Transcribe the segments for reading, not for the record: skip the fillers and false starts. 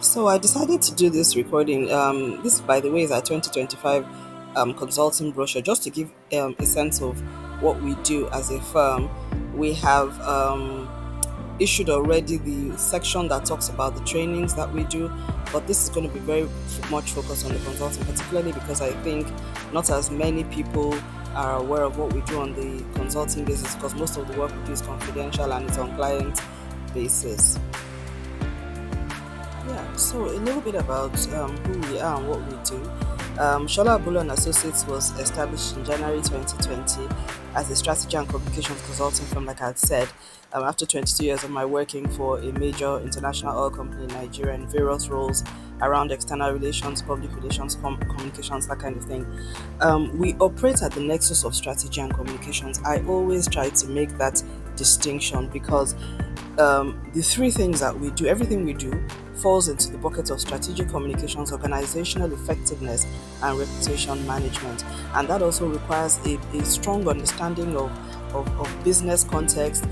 So I decided to do this recording. This, by the way, is our 2025 consulting brochure, just to give a sense of what we do as a firm. We have issued already the section that talks about the trainings that we do, but this is going to be very much focused on the consulting, particularly because I think not as many people are aware of what we do on the consulting basis, because most of the work we do is confidential and it's on client basis. Yeah, so a little bit about who we are and what we do. Sola Abulu Associates was established in January 2020 as a strategy and communications consulting firm, like I had said, after 22 years of my working for a major international oil company in Nigeria in various roles around external relations, public relations, communications, that kind of thing. We operate at the nexus of strategy and communications. I always try to make that distinction because the three things that we do, everything we do, falls into the bucket of strategic communications, organizational effectiveness, and reputation management. And that also requires a strong understanding of business context,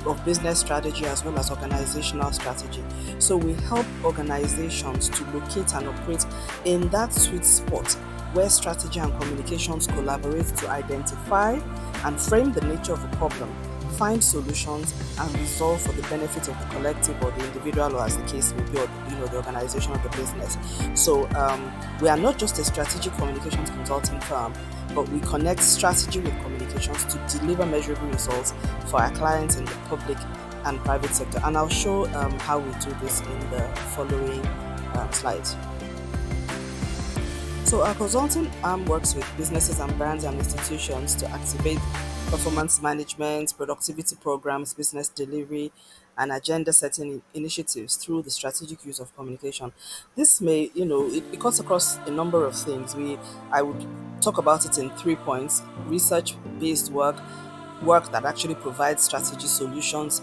of business strategy, as well as organizational strategy. So we help organizations to locate and operate in that sweet spot where strategy and communications collaborate to identify and frame the nature of a problem, find solutions, and resolve for the benefit of the collective or the individual, or as the case may be, or the organization or the business. So we are not just a strategic communications consulting firm, but we connect strategy with communications to deliver measurable results for our clients in the public and private sector. And I'll show how we do this in the following slides. So our consulting arm works with businesses and brands and institutions to activate performance management, productivity programs, business delivery, and agenda setting initiatives through the strategic use of communication. This may, it cuts across a number of things. I would talk about it in 3 points: research-based work that actually provides strategy solutions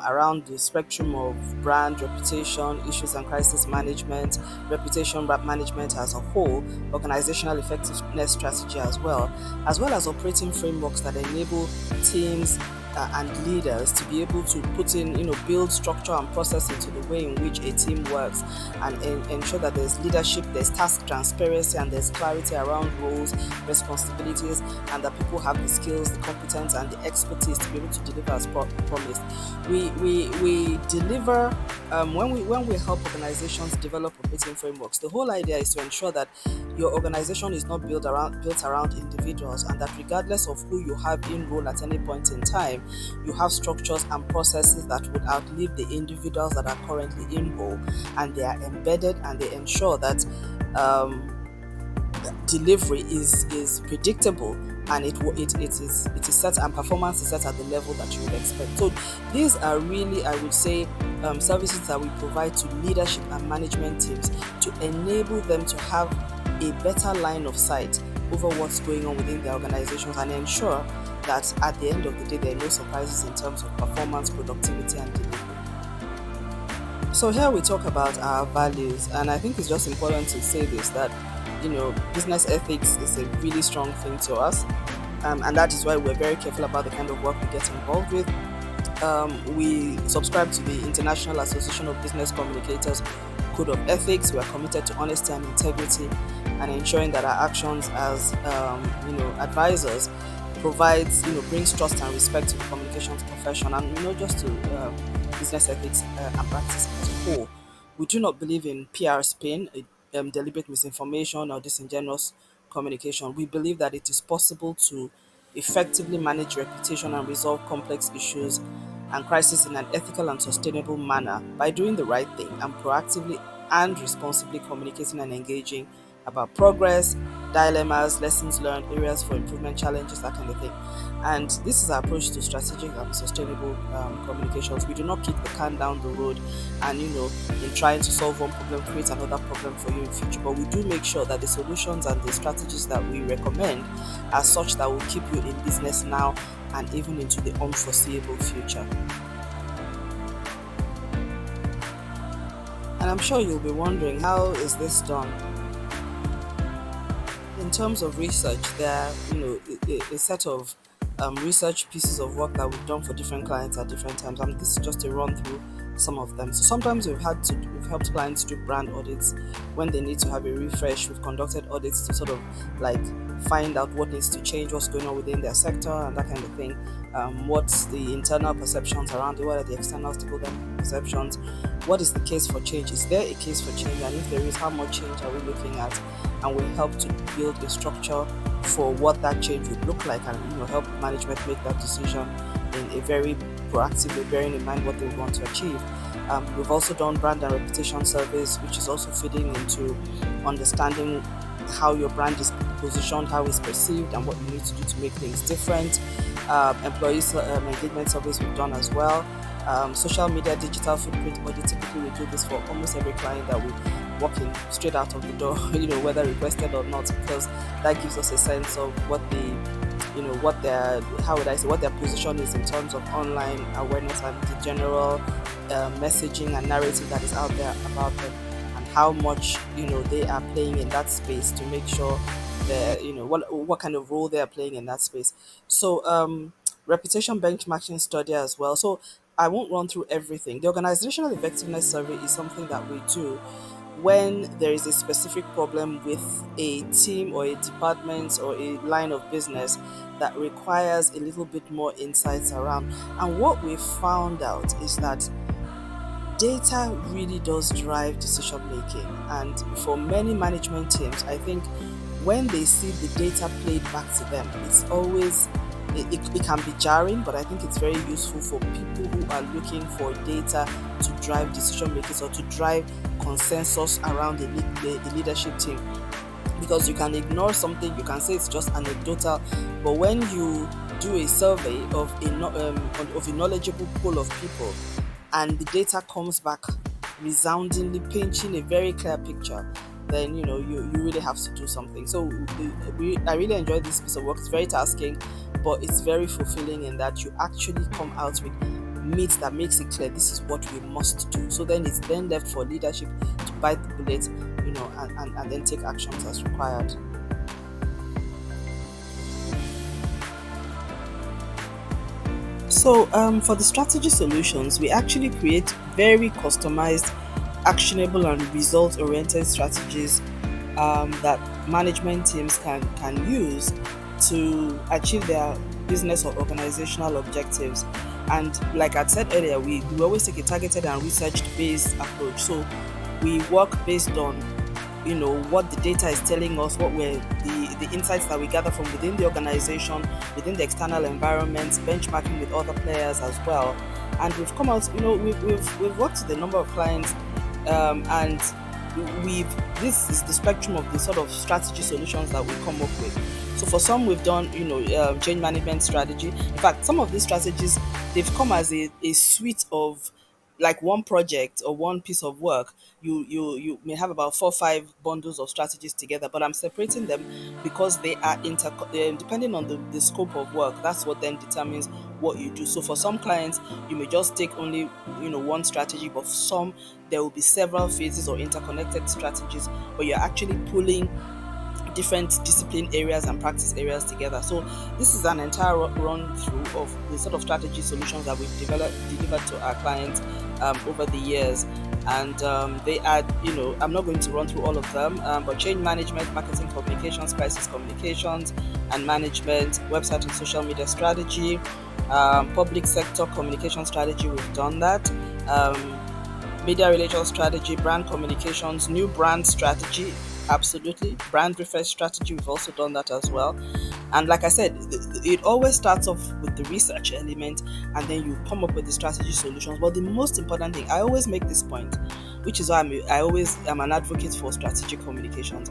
around the spectrum of brand reputation, issues and crisis management, reputation management as a whole, organizational effectiveness strategy as well as operating frameworks that enable teams and leaders to be able to put in, build structure and process into the way in which a team works, and ensure that there's leadership, there's task transparency, and there's clarity around roles, responsibilities, and that people have the skills, the competence, and the expertise to be able to deliver as promised. We deliver when we help organizations develop operating frameworks. The whole idea is to ensure that your organization is not built around individuals, and that regardless of who you have in role at any point in time, you have structures and processes that would outlive the individuals that are currently in role, and they are embedded, and they ensure that delivery is predictable, and it is set, and performance is set at the level that you would expect. So these are really, I would say, services that we provide to leadership and management teams to enable them to have a better line of sight over what's going on within their organizations, and ensure that at the end of the day there are no surprises in terms of performance, productivity, and delivery. So here we talk about our values, and I think it's just important to say this, that business ethics is a really strong thing to us, and that is why we're very careful about the kind of work we get involved with. We subscribe to the International Association of Business Communicators Code of Ethics. We are committed to honesty and integrity, and ensuring that our actions as advisors provides brings trust and respect to the communications profession, and just to business ethics and practice as a whole. We do not believe in PR spin, deliberate misinformation, or disingenuous communication. We believe that it is possible to effectively manage reputation and resolve complex issues and crises in an ethical and sustainable manner by doing the right thing and proactively and responsibly communicating and engaging about progress, dilemmas, lessons learned, areas for improvement, challenges, that kind of thing. And this is our approach to strategic and sustainable communications. We do not kick the can down the road and, in trying to solve one problem, create another problem for you in future. But we do make sure that the solutions and the strategies that we recommend are such that will keep you in business now and even into the unforeseeable future. And I'm sure you'll be wondering, how is this done? In terms of research, there are a set of research pieces of work that we've done for different clients at different times. And this is just a run through some of them. So sometimes we've helped clients do brand audits when they need to have a refresh. We've conducted audits to sort of like find out what needs to change, what's going on within their sector, and that kind of thing. What's the internal perceptions around it? What are the external stakeholder perceptions? What is the case for change? Is there a case for change? And if there is, how much change are we looking at? And we help to build a structure for what that change would look like, and help management make that decision in a very proactive way, bearing in mind what they want to achieve. We've also done brand and reputation surveys, which is also feeding into understanding how your brand is positioned, how it's perceived, and what you need to do to make things different. Employee engagement surveys we've done as well. Social media digital footprint audit. Typically, we do this for almost every client that we walk in straight out of the door, whether requested or not, because that gives us a sense of what what their what their position is in terms of online awareness and the general messaging and narrative that is out there about them, and how much they are playing in that space to make sure that what kind of role they are playing in that space. So reputation benchmarking study as well. So I won't run through everything. The organizational effectiveness survey is something that we do when there is a specific problem with a team or a department or a line of business that requires a little bit more insights around. And what we found out is that data really does drive decision making. And for many management teams, I think when they see the data played back to them, it's always it can be jarring, but I think it's very useful for people who are looking for data to drive decision makers or to drive consensus around the leadership team. Because you can ignore something, you can say it's just anecdotal, but when you do a survey of a knowledgeable pool of people and the data comes back resoundingly painting a very clear picture, then you really have to do something. So I really enjoy this piece of work. It's very tasking, but it's very fulfilling in that you actually come out with meat that makes it clear this is what we must do. So then it's then left for leadership to bite the bullet, and then take actions as required. So for the strategy solutions, we actually create very customized, actionable, and result-oriented strategies that management teams can use to achieve their business or organizational objectives. And like I said earlier, we always take a targeted and research-based approach. So we work based on what the data is telling us, what were the insights that we gather from within the organization, within the external environment, benchmarking with other players as well. And we've come out, we've worked with a number of clients, and this is the spectrum of the sort of strategy solutions that we come up with. So for some, we've done change management strategy. In fact, some of these strategies, they've come as a suite of like one project or one piece of work. You may have about 4 or 5 bundles of strategies together, but I'm separating them because they are depending on the scope of work. That's what then determines what you do. So for some clients, you may just take only one strategy, but for some there will be several phases or interconnected strategies, but you're actually pulling different discipline areas and practice areas together. So this is an entire run through of the sort of strategy solutions that we've delivered to our clients over the years. And they are, I'm not going to run through all of them, but change management, marketing communications, crisis communications and management, website and social media strategy, public sector communication strategy, we've done that. Media relations strategy, brand communications, new brand strategy, absolutely. Brand refresh strategy, we've also done that as well. And like I said, it always starts off with the research element, and then you come up with the strategy solutions. But the most important thing, I always make this point, which is why I always am an advocate for strategic communications.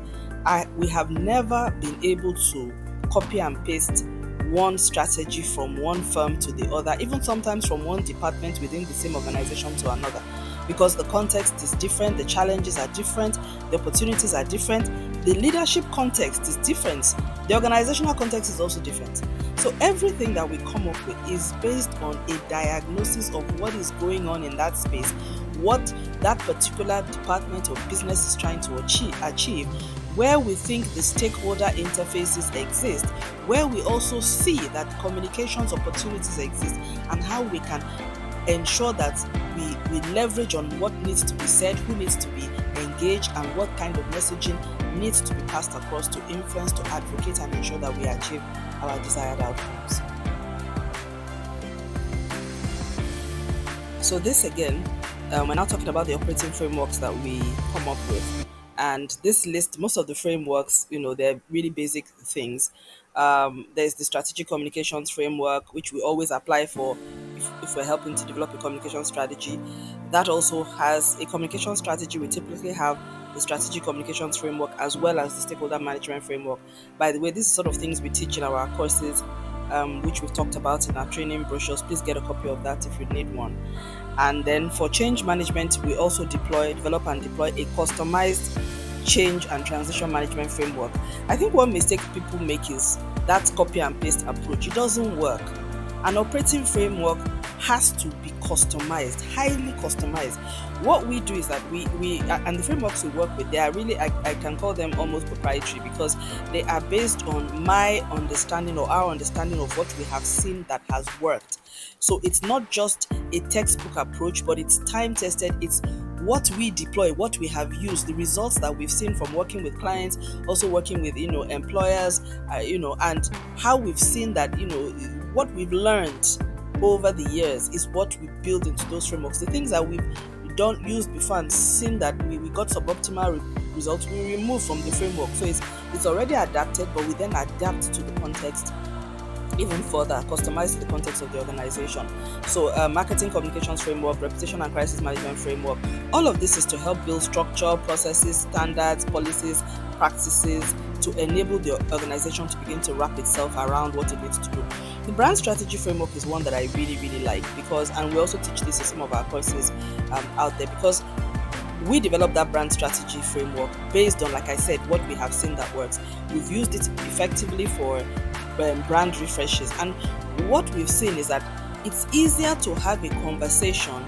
We have never been able to copy and paste one strategy from one firm to the other, even sometimes from one department within the same organization to another, because the context is different, the challenges are different, the opportunities are different, the leadership context is different, the organizational context is also different. So everything that we come up with is based on a diagnosis of what is going on in that space, what that particular department or business is trying to achieve, where we think the stakeholder interfaces exist, where we also see that communications opportunities exist, and how we can ensure that we leverage on what needs to be said, who needs to be engaged, and what kind of messaging needs to be passed across to influence, to advocate, and ensure that we achieve our desired outcomes. So this again, we're now talking about the operating frameworks that we come up with. And this list, most of the frameworks, they're really basic things. There's the strategic communications framework, which we always apply for if we're helping to develop a communication strategy. That also has a communication strategy. We typically have the strategic communications framework as well as the stakeholder management framework. By the way, these are sort of things we teach in our courses, which we've talked about in our training brochures. Please get a copy of that if you need one. And then for change management, we also develop and deploy a customized change and transition management framework. I think one mistake people make is that copy and paste approach. It doesn't work. An operating framework has to be customized, highly customized. What we do is that we and the frameworks we work with, they are really, I can call them almost proprietary, because they are based on my understanding or our understanding of what we have seen that has worked. So it's not just a textbook approach, but it's time tested. It's what we deploy, what we have used, the results that we've seen from working with clients, also working with employers, and how we've seen that what we've learned over the years is what we build into those frameworks. The things that we've used before and seen that we got suboptimal results, we remove from the framework. So it's already adapted, but we then adapt to the context even further, customized to the context of the organization. So marketing communications framework, reputation and crisis management framework, all of this is to help build structure, processes, standards, policies, practices to enable the organization to begin to wrap itself around what it needs to do. The brand strategy framework is one that I really, really like, and we also teach this in some of our courses out there, because we developed that brand strategy framework based on, like I said, what we have seen that works. We've used it effectively for brand refreshes, and what we've seen is that it's easier to have a conversation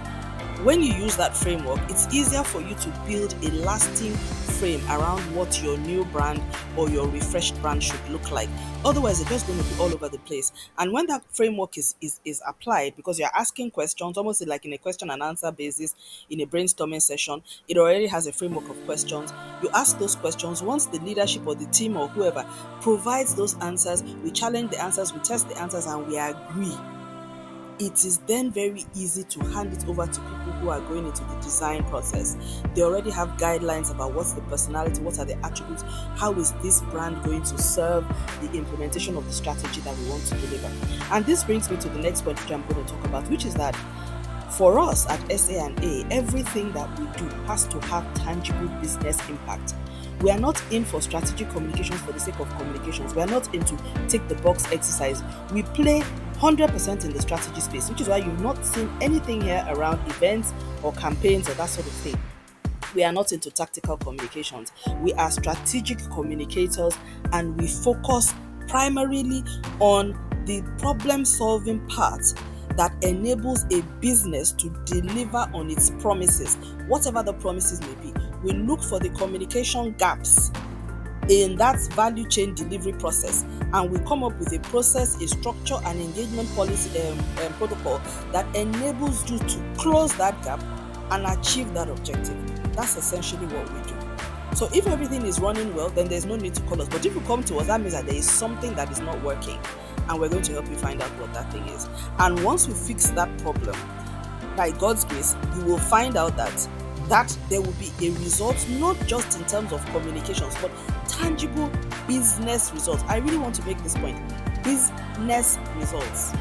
when you use that framework. It's easier for you to build a lasting frame around what your new brand or your refreshed brand should look like. Otherwise, it's just going to be all over the place. And when that framework is applied, because you're asking questions, almost like in a question and answer basis, in a brainstorming session, it already has a framework of questions. You ask those questions. Once the leadership or the team or whoever provides those answers, we challenge the answers, we test the answers, and we agree. It is then very easy to hand it over to people who are going into the design process. They already have guidelines about what's the personality, what are the attributes, how is this brand going to serve the implementation of the strategy that we want to deliver. And this brings me to the next point, which I'm going to talk about, which is that for us at SA&A, everything that we do has to have tangible business impact. We are not in for strategic communications for the sake of communications. We are not into tick the box exercise. We play 100% in the strategy space, which is why you've not seen anything here around events or campaigns or that sort of thing. We are not into tactical communications. We are strategic communicators, and we focus primarily on the problem-solving part that enables a business to deliver on its promises, whatever the promises may be. We look for the communication gaps in that value chain delivery process, and we come up with a process, a structure, an engagement policy protocol that enables you to close that gap and achieve that objective. That's essentially what we do. So if everything is running well, then there's no need to call us. But if you come to us, that means that there is something that is not working, and we're going to help you find out what that thing is. And once we fix that problem, by God's grace, you will find out that there will be a result, not just in terms of communications, but tangible business results. I really want to make this point. Business results.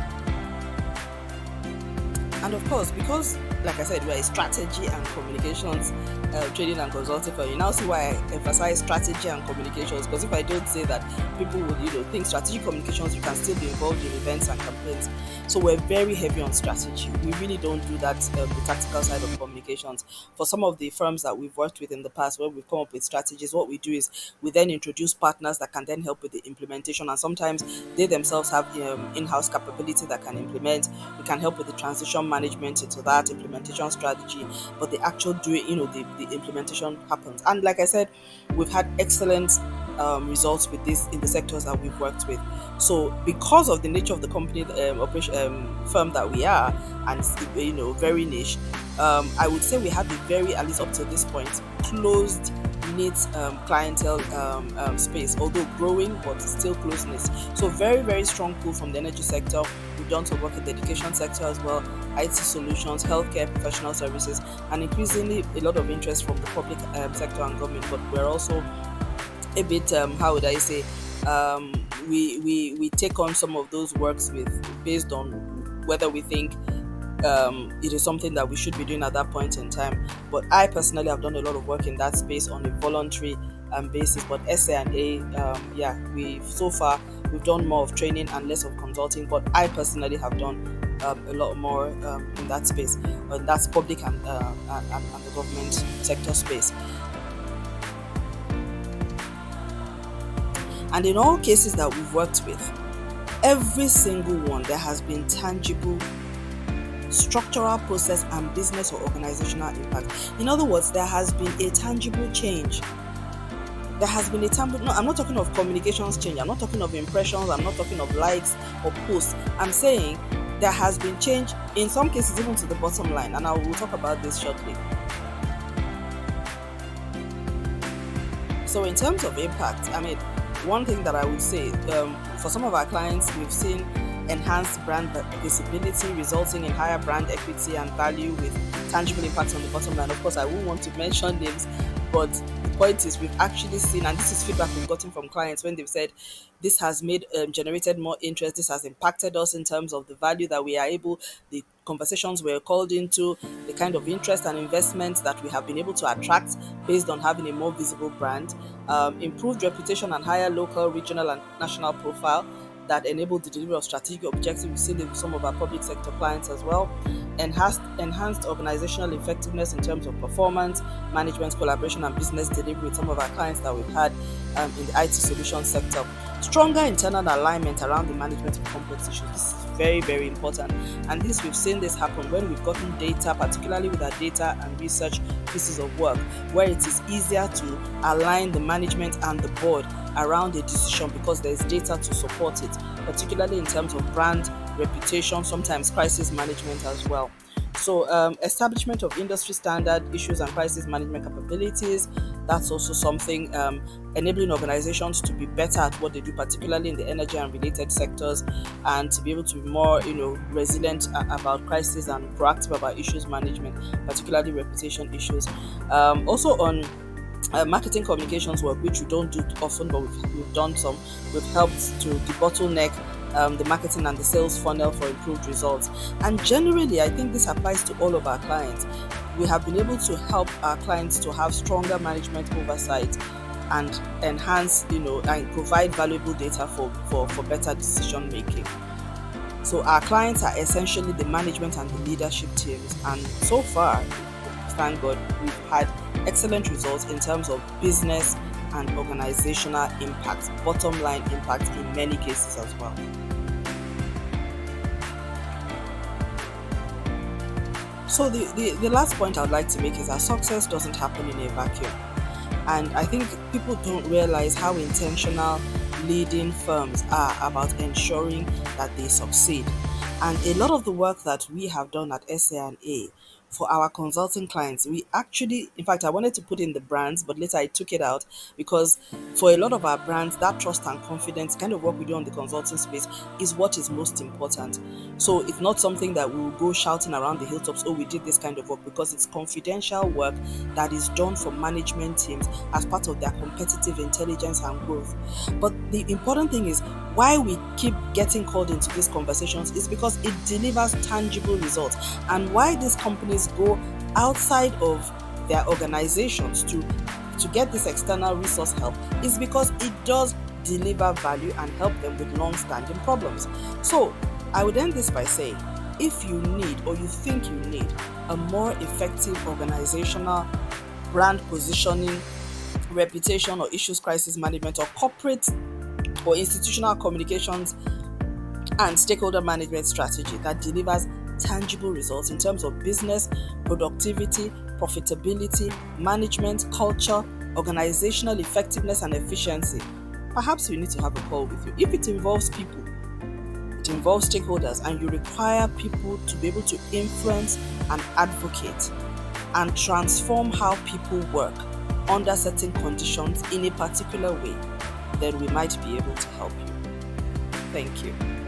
And of course, because, like I said, we're a strategy and communications training and consulting firm, you now see why I emphasize strategy and communications. Because if I don't say that, people would think strategic communications, you can still be involved in events and campaigns. So we're very heavy on strategy. We really don't do that, the tactical side of communications. For some of the firms that we've worked with in the past, where we've come up with strategies, what we do is we then introduce partners that can then help with the implementation, and sometimes they themselves have in-house capability that can implement. We can help with the transition management into that implementation strategy, but the actual doing, the implementation happens. And like I said, we've had excellent results with this in the sectors that we've worked with. So because of the nature of the company operation firm that we are, and it's, very niche. I would say we have a very, at least up to this point, closed knit clientele space, although growing but still close knit. So very, very strong pull from the energy sector. We've done some work in the education sector as well, IT solutions, healthcare, professional services, and increasingly a lot of interest from the public sector and government. But we're also a bit, how would I say, we take on some of those works with based on whether we think it is something that we should be doing at that point in time. But I personally have done a lot of work in that space on a voluntary basis. But SA&A, yeah, we've done more of training and less of consulting. But I personally have done a lot more in that space, and that's public and the government sector space. And in all cases that we've worked with, every single one, there has been tangible structural process and business or organizational impact. In other words, there has been a tangible change. There has been a tangible, no, I'm not talking of communications change, I'm not talking of impressions, I'm not talking of likes or posts. I'm saying there has been change, in some cases even to the bottom line, and I will talk about this shortly. So in terms of impact, I mean, one thing that I would say, for some of our clients, we've seen enhanced brand visibility resulting in higher brand equity and value with tangible impact on the bottom line. Of course, I won't want to mention names, but the point is we've actually seen, and this is feedback we've gotten from clients when they've said this has made generated more interest, this has impacted us in terms of the value that we are able, the conversations we're called into, the kind of interest and investments that we have been able to attract based on having a more visible brand, improved reputation and higher local, regional and national profile that enable the delivery of strategic objectives. We've seen it with some of our public sector clients as well. Enhanced organizational effectiveness in terms of performance, management, collaboration, and business delivery with some of our clients that we've had in the IT solutions sector. Stronger internal alignment around the management of complex issues. This is very, very important. And we've seen this happen when we've gotten data, particularly with our data and research pieces of work, where it is easier to align the management and the board around a decision because there's data to support it, particularly in terms of brand, reputation, sometimes crisis management as well. So establishment of industry standard issues and crisis management capabilities, that's also something, enabling organizations to be better at what they do, particularly in the energy and related sectors, and to be able to be more resilient about crisis and proactive about issues management, particularly reputation issues. Also on marketing communications work, which we don't do often, but we've done some. We've helped to debottleneck the marketing and the sales funnel for improved results. And generally, I think this applies to all of our clients. We have been able to help our clients to have stronger management oversight and enhance, and provide valuable data for better decision making. So our clients are essentially the management and the leadership teams, and so far, thank God, we've had excellent results in terms of business and organizational impact, bottom line impact in many cases as well. So the last point I'd like to make is that success doesn't happen in a vacuum. And I think people don't realize how intentional leading firms are about ensuring that they succeed. And a lot of the work that we have done at SA&A for our consulting clients, we actually, in fact, I wanted to put in the brands, but later I took it out because for a lot of our brands, that trust and confidence kind of work we do on the consulting space is what is most important. So it's not something that we will go shouting around the hilltops, oh, we did this kind of work, because it's confidential work that is done for management teams as part of their competitive intelligence and growth. But the important thing is why we keep getting called into these conversations is because it delivers tangible results, and why these companies go outside of their organizations to get this external resource help is because it does deliver value and help them with long-standing problems. So I would end this by saying, if you need or you think you need a more effective organizational brand positioning, reputation or issues crisis management, or corporate or institutional communications and stakeholder management strategy that delivers tangible results in terms of business, productivity, profitability, management, culture, organizational effectiveness and efficiency, perhaps we need to have a call with you. If it involves people, it involves stakeholders, and you require people to be able to influence and advocate and transform how people work under certain conditions in a particular way, then we might be able to help you. Thank you.